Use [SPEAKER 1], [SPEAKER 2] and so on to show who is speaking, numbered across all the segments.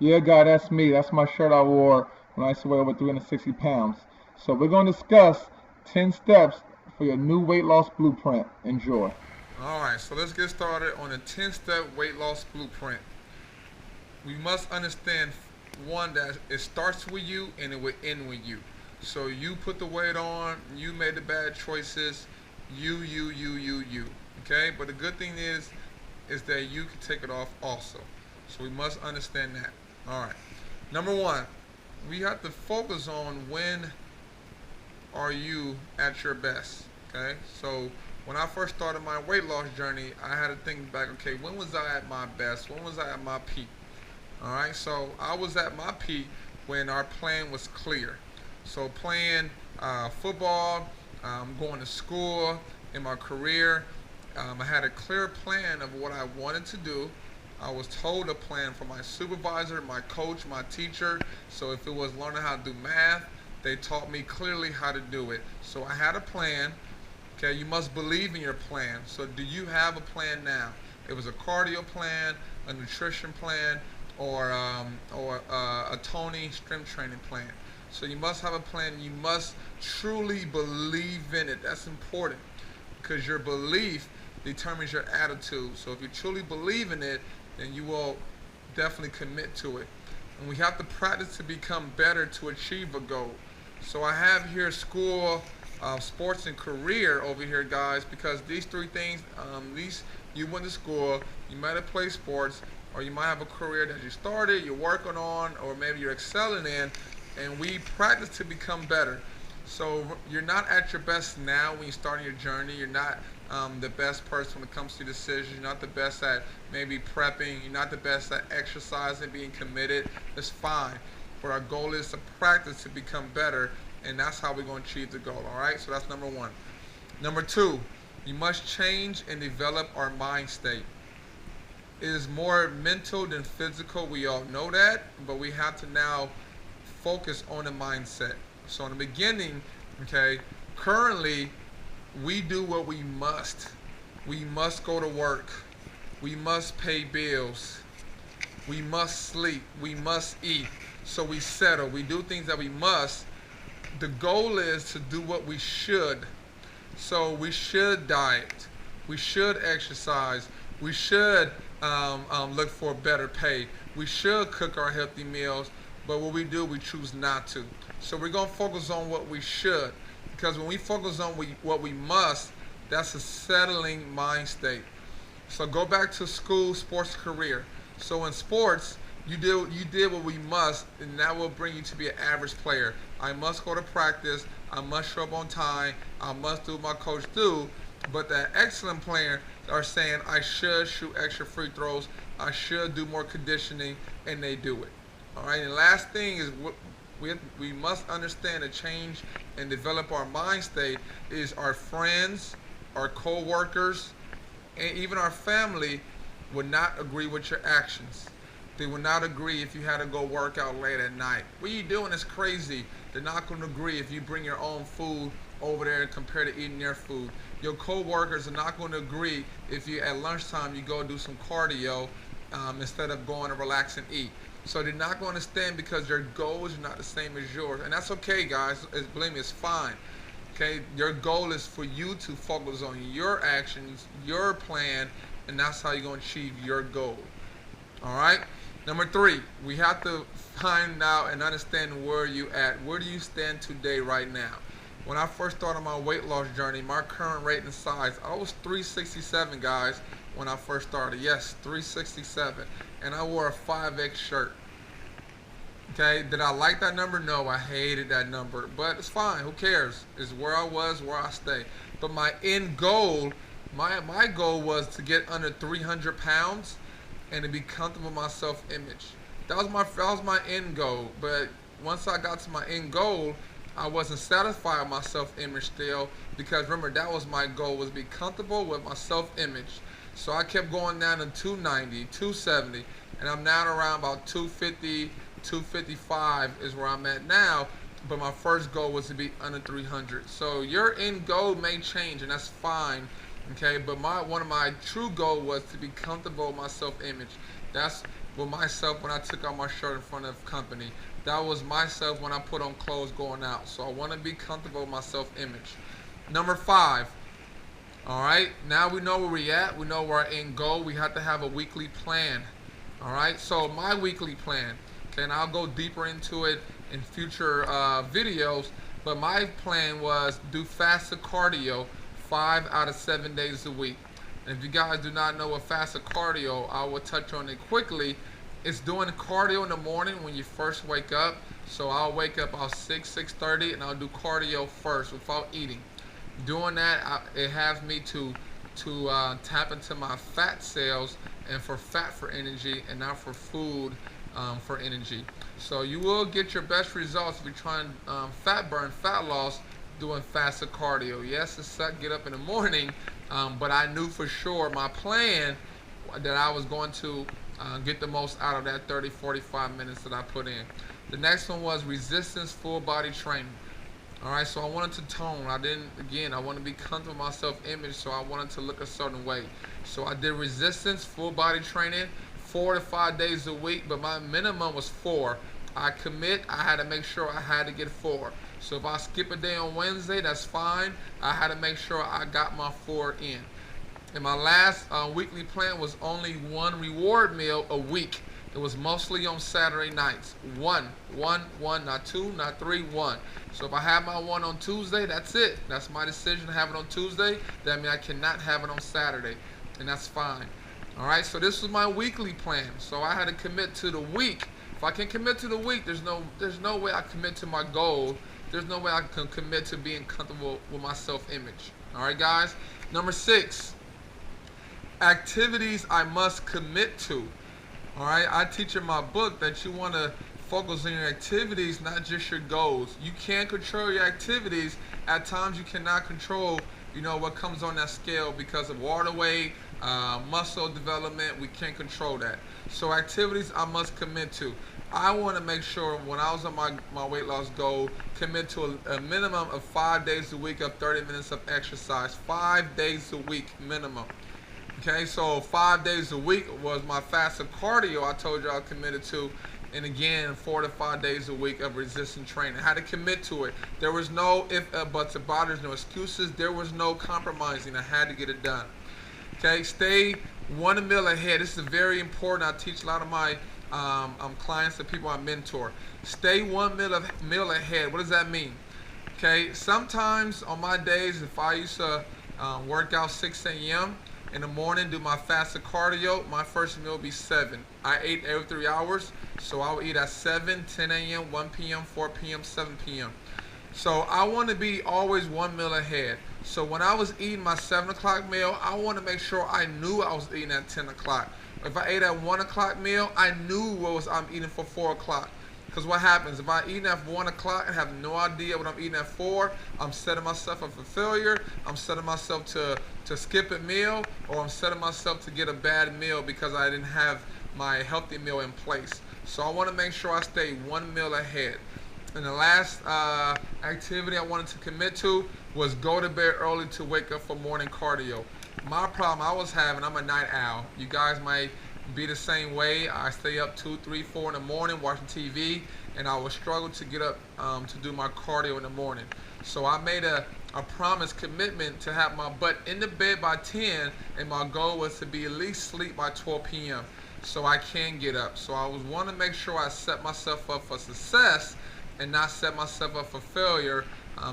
[SPEAKER 1] Yeah, guy, that's me. That's my shirt I wore when I used to weigh over 360 pounds. So we're going to discuss 10 steps for your new weight loss blueprint. Enjoy.
[SPEAKER 2] All right, so let's get started on a 10-step weight loss blueprint. We must understand one that it starts with you and it will end with you. So you put the weight on, you made the bad choices, you. Okay, but the good thing is that you can take it off also. So we must understand that. All right. Number one, we have to focus on when are you at your best. Okay, so when I first started my weight loss journey, I had to think back. Okay, when was I at my best? When was I at my peak? All right, so I was at my peak when our plan was clear. So playing football, going to school, in my career, I had a clear plan of what I wanted to do. I was told a plan from my supervisor, my coach, my teacher. So if it was learning how to do math, they taught me clearly how to do it. So I had a plan. Okay, you must believe in your plan. So do you have a plan now? It was a cardio plan, a nutrition plan, or a Tony strength training plan. So you must have a plan. You must truly believe in it. That's important because your belief determines your attitude. So if you truly believe in it, then you will definitely commit to it. And we have to practice to become better to achieve a goal. So I have here school, sports, and career over here, guys, because these three things, these you went to school, you might have played sports, or you might have a career that you started, you're working on, or maybe you're excelling in, and we practice to become better. So you're not at your best now when you're starting your journey. You're not the best person when it comes to decisions. You're not the best at maybe prepping. You're not the best at exercising, being committed. It's fine. But our goal is to practice to become better, and that's how we're going to achieve the goal. All right. So that's number one. Number two, we must change and develop our mind state. It is more mental than physical. We all know that, but we have to now focus on the mindset. So in the beginning, okay, currently we do what we must. We must go to work. We must pay bills. We must sleep. We must eat. So we settle. We do things that we must. The goal is to do what we should. So we should diet. We should exercise. We should look for better pay. We should cook our healthy meals. But what we do, we choose not to. So we're going to focus on what we should. Because when we focus on what we must, that's a settling mind state. So go back to school, sports, career. So in sports, you did what we must, and that will bring you to be an average player. I must go to practice. I must show up on time. I must do what my coach do. But the excellent player are saying I should shoot extra free throws. I should do more conditioning, and they do it. All right. And the last thing is we must understand and change and develop our mind state is our friends, our co-workers, and even our family would not agree with your actions. They would not agree if you had to go work out late at night. What are you doing is crazy. They're not going to agree if you bring your own food over there compared to eating their food. Your co-workers are not going to agree if you at lunchtime you go do some cardio instead of going to relax and eat. So they're not going to stand because their goals are not the same as yours, and that's okay, guys. Believe me, it's fine. Okay, your goal is for you to focus on your actions, your plan, and that's how you're going to achieve your goal. All right. Number three, we have to find out and understand where you at. Where do you stand today, right now? When I first started my weight loss journey, my current rate and size, I was 367, guys. When I first started, yes, 367, and I wore a 5X shirt. Okay, did I like that number? No, I hated that number, but it's fine. Who cares? It's where I was, where I stay. But my end goal, my goal was to get under 300 pounds and to be comfortable with my self-image. That was my end goal. But once I got to my end goal, I wasn't satisfied with my self-image still because remember that was my goal was be comfortable with my self-image. So I kept going down to 290, 270, and I'm now around about 250, 255 is where I'm at now. But my first goal was to be under 300. So your end goal may change, and that's fine. Okay, but my one of my true goal was to be comfortable with my self-image. That's with myself when I took out my shirt in front of company. That was myself when I put on clothes going out. So I want to be comfortable with my self-image. Number 5. All right, now we know where we're at. We know where our end goal. We have to have a weekly plan. All right, so my weekly plan, okay, and I'll go deeper into it in future videos, but my plan was do fasted cardio 5 out of 7 days a week. And if you guys do not know what fasted cardio, I will touch on it quickly. It's doing cardio in the morning when you first wake up. So I'll wake up about 6:30, and I'll do cardio first without eating. Doing that, it has me to tap into my fat cells, and for fat for energy, and not for food for energy. So you will get your best results if you're trying fat burn, fat loss, doing fasted cardio. Yes, it's get up in the morning, but I knew for sure my plan that I was going to get the most out of that 30-45 minutes that I put in. The next one was resistance full body training. All right, so I wanted to tone. I want to be comfortable with my self-image, so I wanted to look a certain way. So I did resistance full body training 4 to 5 days a week, but my minimum was 4. I had to make sure I had to get 4. So if I skip a day on Wednesday, that's fine. I had to make sure I got my 4 in. And my last weekly plan was only 1 reward meal a week. It was mostly on Saturday nights. One, not 2, not 3, 1. So if I have my 1 on Tuesday, that's it. That's my decision to have it on Tuesday. That means I cannot have it on Saturday, and that's fine. All right, so this was my weekly plan. So I had to commit to the week. If I can commit to the week, there's no way I commit to my goal. There's no way I can commit to being comfortable with my self-image. All right, guys. Number 6, activities I must commit to. All right, I teach in my book that you want to focus on your activities, not just your goals. You can't control your activities. At times, you cannot control, what comes on that scale because of water weight, muscle development. We can't control that. So activities I must commit to. I want to make sure when I was on my weight loss goal, commit to a minimum of 5 days a week of 30 minutes of exercise. 5 days a week minimum. Okay, so 5 days a week was my fasted cardio I told you I committed to. And again, 4 to 5 days a week of resistance training. I had to commit to it. There was no if, buts, or bothers, no excuses. There was no compromising. I had to get it done. Okay, stay 1 meal ahead. This is very important. I teach a lot of my clients and people I mentor. Stay 1 meal ahead. What does that mean? Okay, sometimes on my days, if I used to work out 6 a.m. in the morning, do my fasted cardio, my first meal would be 7. I ate every 3 hours, so I would eat at 7, 10 a.m., 1 p.m., 4 p.m., 7 p.m. So I want to be always 1 meal ahead. So when I was eating my 7 o'clock meal, I want to make sure I knew I was eating at 10 o'clock. If I ate at 1 o'clock meal, I knew I'm eating for 4 o'clock. Because what happens, if I eat at 1 o'clock and have no idea what I'm eating at 4, I'm setting myself up for failure. I'm setting myself to skip a meal, or I'm setting myself to get a bad meal because I didn't have my healthy meal in place. So I want to make sure I stay 1 meal ahead. And the last activity I wanted to commit to was go to bed early to wake up for morning cardio. My problem I was having, I'm a night owl. You guys might be the same way. I stay up 2, 3, 4 in the morning watching TV, and I would struggle to get up to do my cardio in the morning. So I made a promise commitment to have my butt in the bed by 10, and my goal was to be at least sleep by 12 p.m. so I can get up. So I was wanting to make sure I set myself up for success and not set myself up for failure.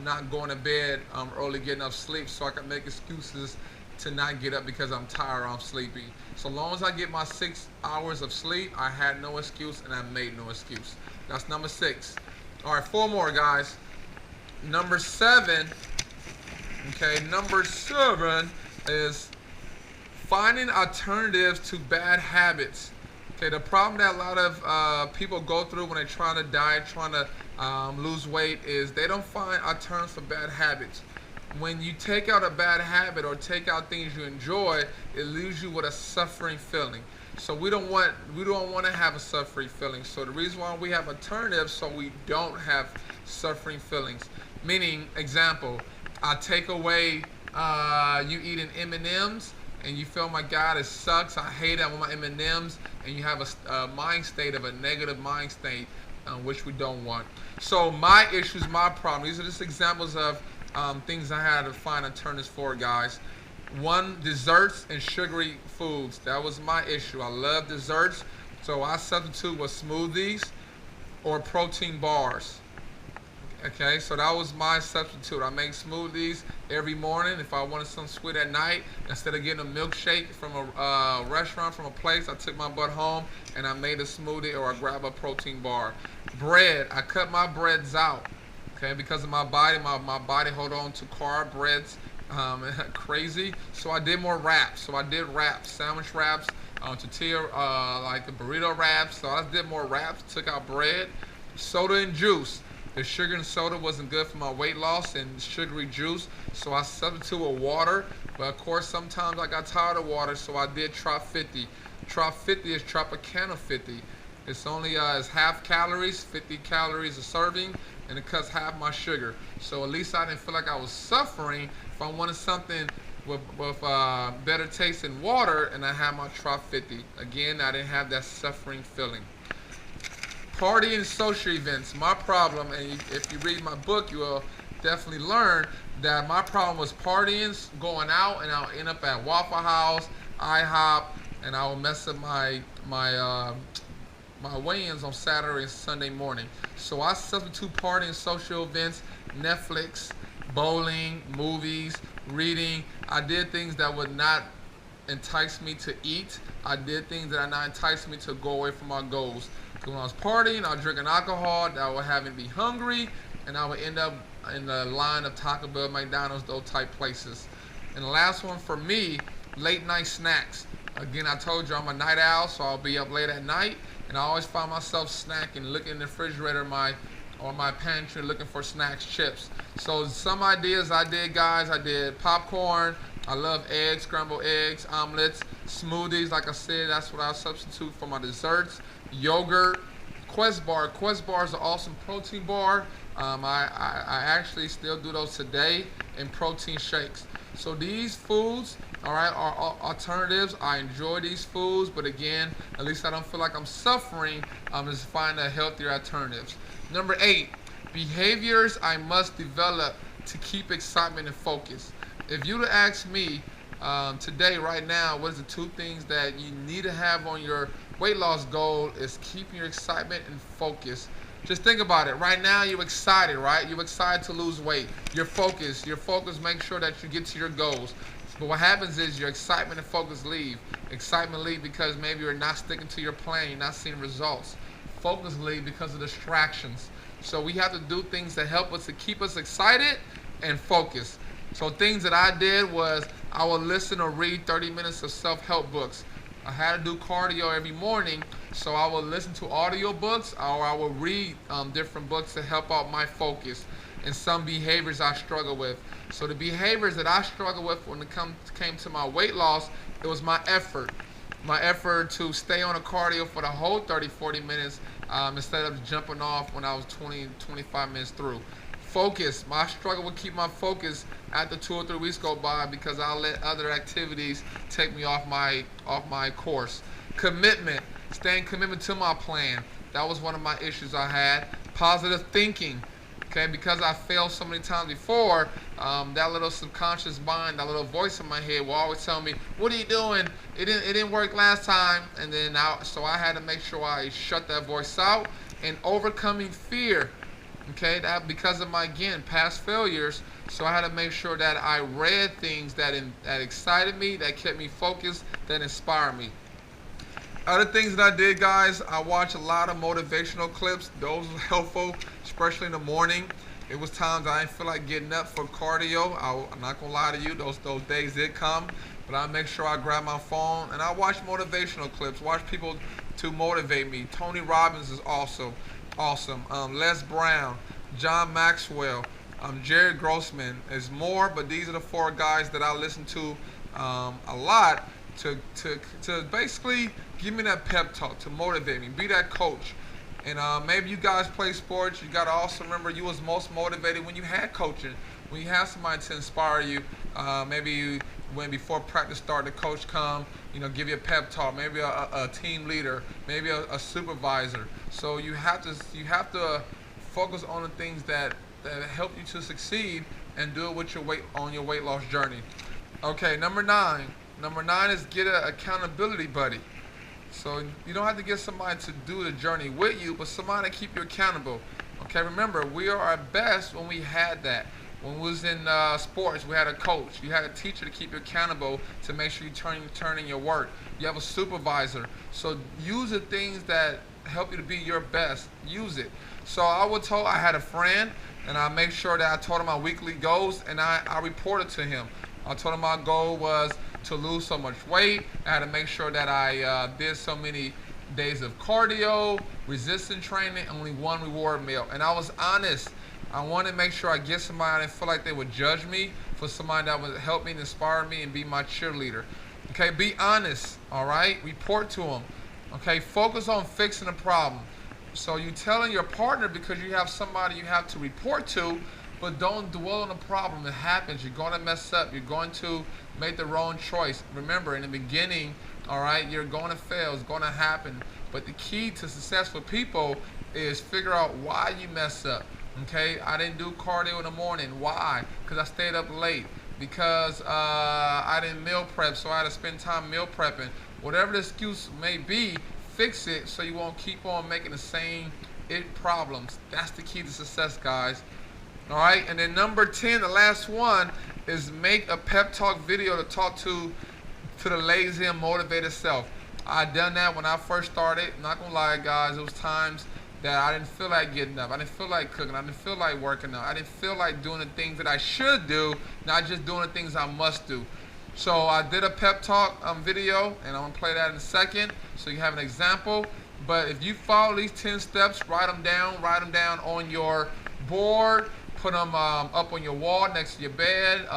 [SPEAKER 2] Not going to bed early, getting up sleep, so I can make excuses to not get up because I'm tired or I'm sleepy. So long as I get my 6 hours of sleep, I had no excuse and I made no excuse. That's number 6. All right, 4 more, guys. Number 7. Okay, number 7 is finding alternatives to bad habits. Okay, the problem that a lot of people go through when they're trying to diet, trying to lose weight, is they don't find alternatives for bad habits. When you take out a bad habit or take out things you enjoy, it leaves you with a suffering feeling. So we don't want to have a suffering feeling. So the reason why we have alternatives, so we don't have suffering feelings. Meaning, example, I take away you eating M&Ms, and you feel, my God, it sucks, I hate it, I want my M&Ms, and you have a mind state of a negative mind state, which we don't want. So my issues, my problem, these are just examples of things I had to find alternatives for, guys. One, desserts and sugary foods. That was my issue. I love desserts, so I substitute with smoothies or protein bars. Okay, so that was my substitute. I make smoothies every morning. If I wanted some sweet at night, instead of getting a milkshake from a restaurant, from a place, I took my butt home and I made a smoothie, or I grab a protein bar. Bread, I cut my breads out. Okay, because of my body, my body hold on to carb breads crazy. So I did more wraps. So I did wraps, sandwich wraps, tortilla, like the burrito wraps. So I did more wraps, took out bread, soda and juice. The sugar and soda wasn't good for my weight loss, and sugary juice, so I substituted with water. But of course, sometimes I got tired of water, so I did Trop 50. Trop 50 is Tropicana 50. It's only it's half calories, 50 calories a serving, and it cuts half my sugar. So at least I didn't feel like I was suffering. If I wanted something with better taste than water, and I had my Trop 50. Again, I didn't have that suffering feeling. Party and social events. My problem, and if you read my book, you will definitely learn that my problem was partying, going out, and I'll end up at Waffle House, IHOP, and I will mess up my weigh-ins on Saturday and Sunday morning. So I substitute party and social events, Netflix, bowling, movies, reading. I did things that would not entice me to eat. I did things that are not entice me to go away from my goals. When I was partying, I was drinking alcohol, that would have me be hungry, and I would end up in the line of Taco Bell, McDonald's, those type places. And the last one for me, late night snacks. Again, I told you I'm a night owl, so I'll be up late at night, and I always find myself snacking, looking in the refrigerator or my pantry, looking for snacks, chips. So some ideas I did, guys, I did popcorn. I love eggs, scrambled eggs, omelets, smoothies. Like I said, that's what I substitute for my desserts. Yogurt, Quest bar. Quest bar is an awesome protein bar. I actually still do those today, and protein shakes. So these foods, all right, are alternatives. I enjoy these foods, but again, at least I don't feel like I'm suffering. I'm just finding healthier alternatives. Number 8, behaviors I must develop to keep excitement and focus. If you to ask me today, right now, what is the 2 things that you need to have on your weight loss goal, is keeping your excitement and focus. Just think about it. Right now, you're excited, right? You're excited to lose weight. You're focused. Your focus makes sure that you get to your goals. But what happens is your excitement and focus leave. Excitement leave because maybe you're not sticking to your plan. You're not seeing results. Focus leave because of distractions. So we have to do things that help us to keep us excited and focused. So things that I did was I would listen or read 30 minutes of self-help books. I had to do cardio every morning, so I would listen to audio books, or I would read different books to help out my focus and some behaviors I struggle with. So the behaviors that I struggle with when it came to my weight loss, it was my effort. My effort to stay on a cardio for the whole 30-40 minutes instead of jumping off when I was 20-25 minutes through. Focus. My struggle would keep my focus after 2 or 3 weeks go by because I'll let other activities take me off my course. Commitment. Staying commitment to my plan. That was one of my issues I had. Positive thinking. Okay, because I failed so many times before, that little subconscious mind, that little voice in my head will always tell me, "What are you doing? It didn't work last time." And then so I had to make sure I shut that voice out. And overcoming fear. Okay, that because of my, again, past failures, so I had to make sure that I read things that excited me, that kept me focused, that inspired me. Other things that I did, guys, I watched a lot of motivational clips. Those were helpful, especially in the morning. It was times I didn't feel like getting up for cardio. I'm not gonna lie to you, those days did come, but I make sure I grab my phone and I watch motivational clips. Watch people to motivate me. Tony Robbins is also awesome. Les Brown, John Maxwell, Jared Grossman is more, but these are the 4 guys that I listen to a lot to basically give me that pep talk, to motivate me, be that coach. And maybe you guys play sports. You got to also remember you was most motivated when you had coaching, when you had somebody to inspire you. Maybe when before practice start, the coach come, give you a pep talk, maybe a team leader, maybe a supervisor. So you have to focus on the things that help you to succeed, and do it with on your weight loss journey. Okay, number 9. Number 9 is get an accountability buddy. So you don't have to get somebody to do the journey with you, but somebody to keep you accountable. Okay, remember, we are our best when we had that. When we was in sports, we had a coach. You had a teacher to keep you accountable, to make sure you turn in your work. You have a supervisor. So use the things that help you to be your best. Use it. So I had a friend, and I make sure that I told him my weekly goals, and I reported to him. I told him my goal was to lose so much weight. I had to make sure that I did so many days of cardio, resistance training, only one reward meal. And I was honest. I wanted to make sure I get somebody I didn't feel like they would judge me, for somebody that would help me and inspire me and be my cheerleader. Okay, be honest, all right? Report to them. Okay, focus on fixing the problem. So you telling your partner because you have somebody you have to report to, but don't dwell on the problem. It happens. You're going to mess up. You're going to make the wrong choice. Remember, in the beginning, all right, you're going to fail. It's going to happen. But the key to successful people is figure out why you mess up. Okay, I didn't do cardio in the morning. Why? Because I stayed up late. Because I didn't meal prep, so I had to spend time meal prepping. Whatever the excuse may be, fix it so you won't keep on making the same problems. That's the key to success, guys. All right, and then number 10, the last one, is make a pep talk video to talk to the lazy and motivated self. I done that when I first started. Not gonna lie, guys, it was times that I didn't feel like getting up. I didn't feel like cooking. I didn't feel like working out. I didn't feel like doing the things that I should do, not just doing the things I must do. So I did a pep talk video, and I'm gonna play that in a second so you have an example. But if you follow these 10 steps, write them down on your board, put them up on your wall next to your bed,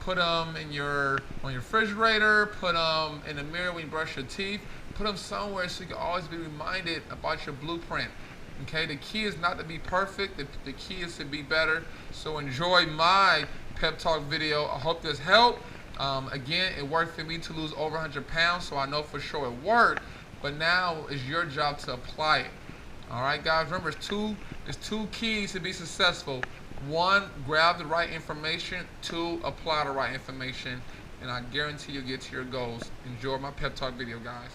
[SPEAKER 2] put them on your refrigerator, put them in the mirror when you brush your teeth, put them somewhere so you can always be reminded about your blueprint. Okay, the key is not to be perfect, the key is to be better. So enjoy my pep talk video. I hope this helped. Again, it worked for me to lose over 100 pounds, so I know for sure it worked, but now it's your job to apply it. All right, guys, remember, it's two keys to be successful. 1, grab the right information. 2, apply the right information, and I guarantee you'll get to your goals. Enjoy my pep talk video, guys.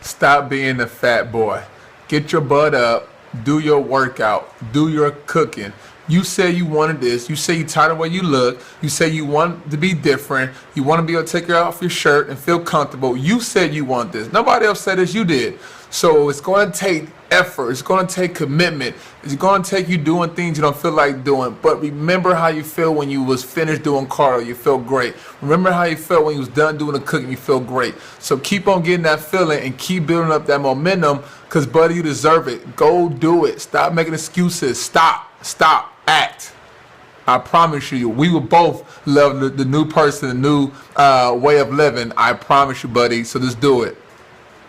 [SPEAKER 1] Stop being the fat boy. Get your butt up. Do your workout. Do your cooking. You say you wanted this. You say you tired of the way you look. You say you want to be different. You want to be able to take off your shirt and feel comfortable. You said you want this. Nobody else said this. You did. So it's going to take effort. It's going to take commitment. It's going to take you doing things you don't feel like doing. But remember how you feel when you was finished doing cardio. You feel great. Remember how you felt when you was done doing the cooking. You feel great. So keep on getting that feeling and keep building up that momentum, because, buddy, you deserve it. Go do it. Stop making excuses. Stop. Act. I promise you, we will both love the new person, the new way of living. I promise you, buddy. So just do it.